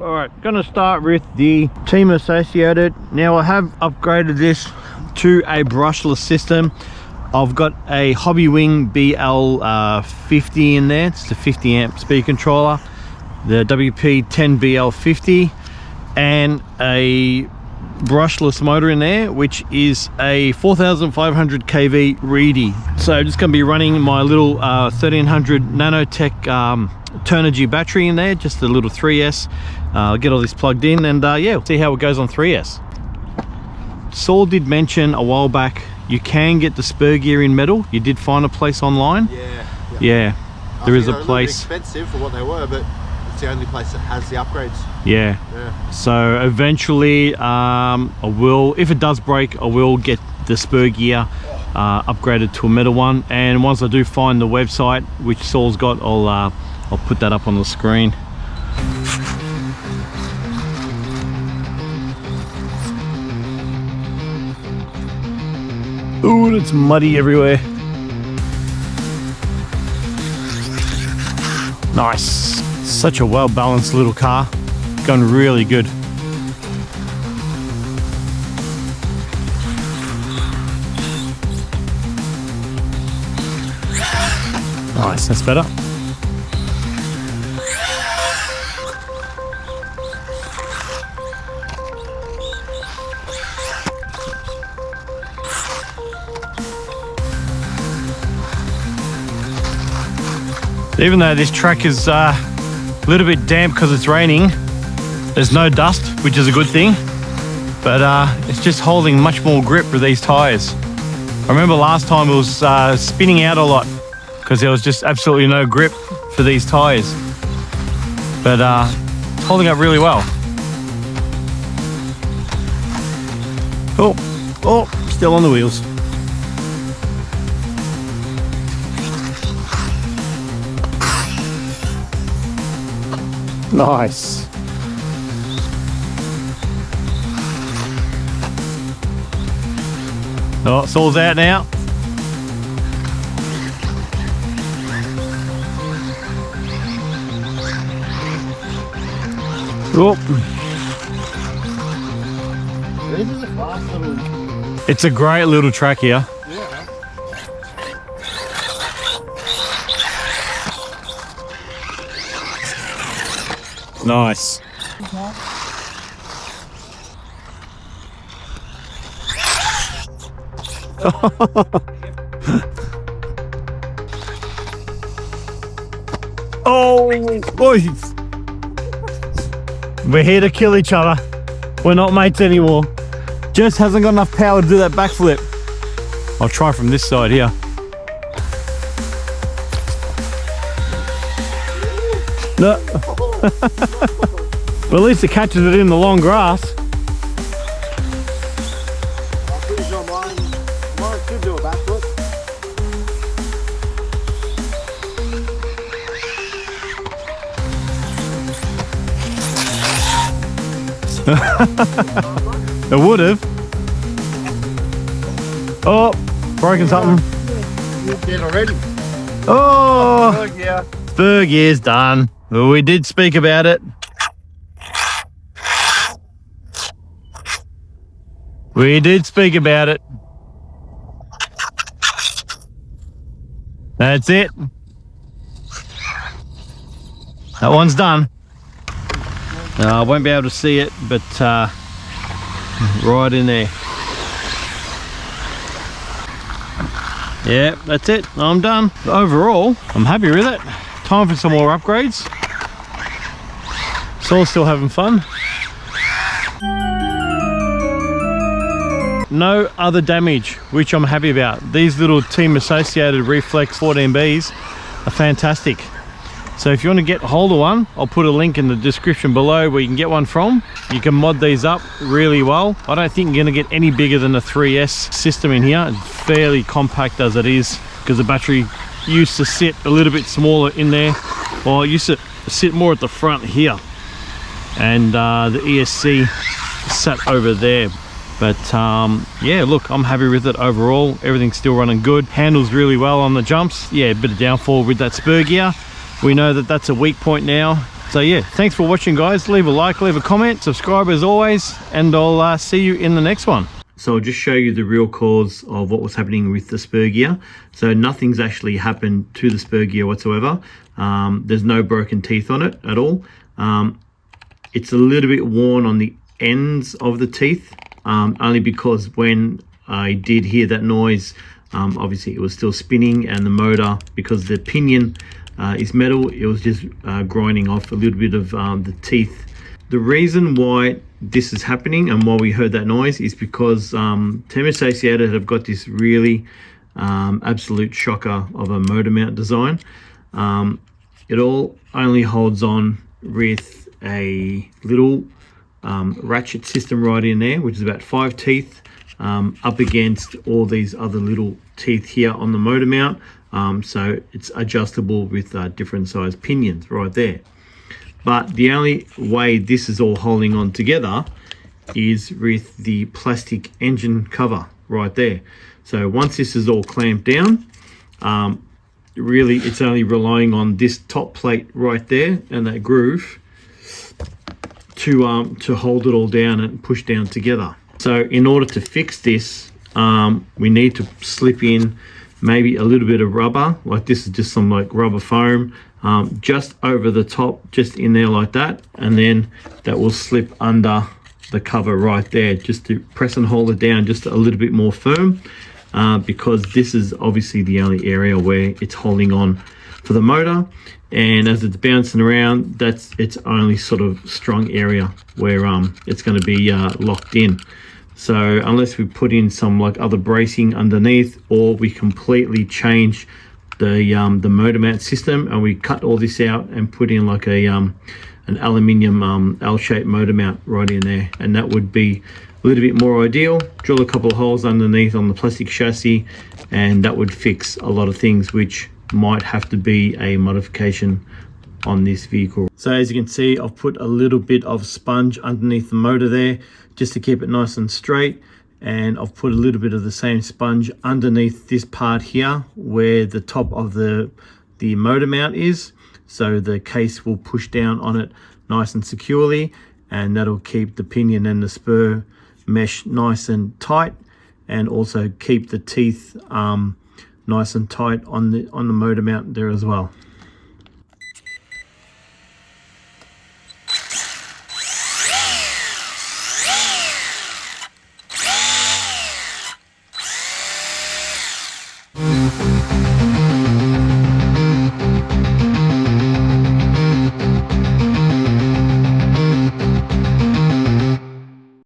All right, gonna start with the Team Associated. Now I have upgraded this to a brushless system. I've got a Hobby Wing BL50 in there. It's a 50 amp speed controller, the WP10BL50, and a brushless motor in there, which is a 4500 kV reedy. So I'm just going to be running my little 1300 nanotech Turnigy battery in there, just a little 3S. I'll get all this plugged in and yeah, see how it goes on 3S. Saul did mention a while back you can get the spur gear in metal. You did find a place online? Yeah, there is a place. Expensive for what they were, but it's the only place that has the upgrades. Yeah. So eventually I will, if it does break, I will get the spur gear upgraded to a metal one, and once I do find the website which Saul's got, I'll put that up on the screen. Ooh, it's muddy everywhere. Nice. Such a well-balanced little car. Going really good. Nice, that's better. Even though this track is a little bit damp because it's raining, there's no dust, which is a good thing, but it's just holding much more grip with these tires. I remember last time it was spinning out a lot because there was just absolutely no grip for these tires, but it's holding up really well. Oh, still on the wheels. Nice. Oh, Saul's out now. Oh. This is a fast little... It's a great little track here. Nice. Oh, boys. We're here to kill each other. We're not mates anymore. Just hasn't got enough power to do that backflip. I'll try from this side here. No. Well, at least it catches it in the long grass. I'm pretty sure mine could do a backflip. It would have. Oh, broken something. You're dead already. Oh, yeah. Spur gear's done. Well, we did speak about it. We did speak about it. That's it. That one's done. I won't be able to see it, but right in there. Yeah, that's it. I'm done. Overall, I'm happy with it. Time for some more upgrades. Saul's still having fun. No other damage, which I'm happy about. These little Team Associated Reflex 14Bs are fantastic. So if you want to get hold of one, I'll put a link in the description below where you can get one from. You can mod these up really well. I don't think you're going to get any bigger than a 3S system in here. It's fairly compact as it is, because the battery used to sit a little bit smaller in there. Well, it used to sit more at the front here, and the ESC sat over there. But yeah, look, I'm happy with it overall. Everything's still running good. Handles really well on the jumps. Yeah, a bit of downfall with that spur gear. We know that that's a weak point now. So yeah, thanks for watching, guys. Leave a like, leave a comment, subscribe as always, and I'll see you in the next one. So I'll just show you the real cause of what was happening with the spur gear. So nothing's actually happened to the spur gear whatsoever. There's no broken teeth on it at all. It's a little bit worn on the ends of the teeth, only because when I did hear that noise, obviously it was still spinning, and the motor, because the pinion is metal, it was just grinding off a little bit of the teeth. The reason why this is happening and why we heard that noise is because Team Associated have got this really absolute shocker of a motor mount design. It all only holds on with a little ratchet system right in there, which is about 5 teeth up against all these other little teeth here on the motor mount. So it's adjustable with different size pinions right there. But the only way this is all holding on together is with the plastic engine cover right there. So once this is all clamped down, really it's only relying on this top plate right there and that groove to hold it all down and push down together. So in order to fix this, we need to slip in maybe a little bit of rubber, like this is just some like rubber foam, just over the top, just in there like that, and then that will slip under the cover right there, just to press and hold it down just a little bit more firm, because this is obviously the only area where it's holding on for the motor, and as it's bouncing around, that's its only sort of strong area where it's going to be locked in. So unless we put in some like other bracing underneath, or we completely change the motor mount system and we cut all this out and put in like a an aluminium L-shaped motor mount right in there, and that would be a little bit more ideal. Drill a couple of holes underneath on the plastic chassis, and that would fix a lot of things which might have to be a modification on this vehicle. So as you can see, I've put a little bit of sponge underneath the motor there just to keep it nice and straight, and I've put a little bit of the same sponge underneath this part here where the top of the motor mount is, so the case will push down on it nice and securely, and that'll keep the pinion and the spur mesh nice and tight, and also keep the teeth nice and tight on the motor mount there as well.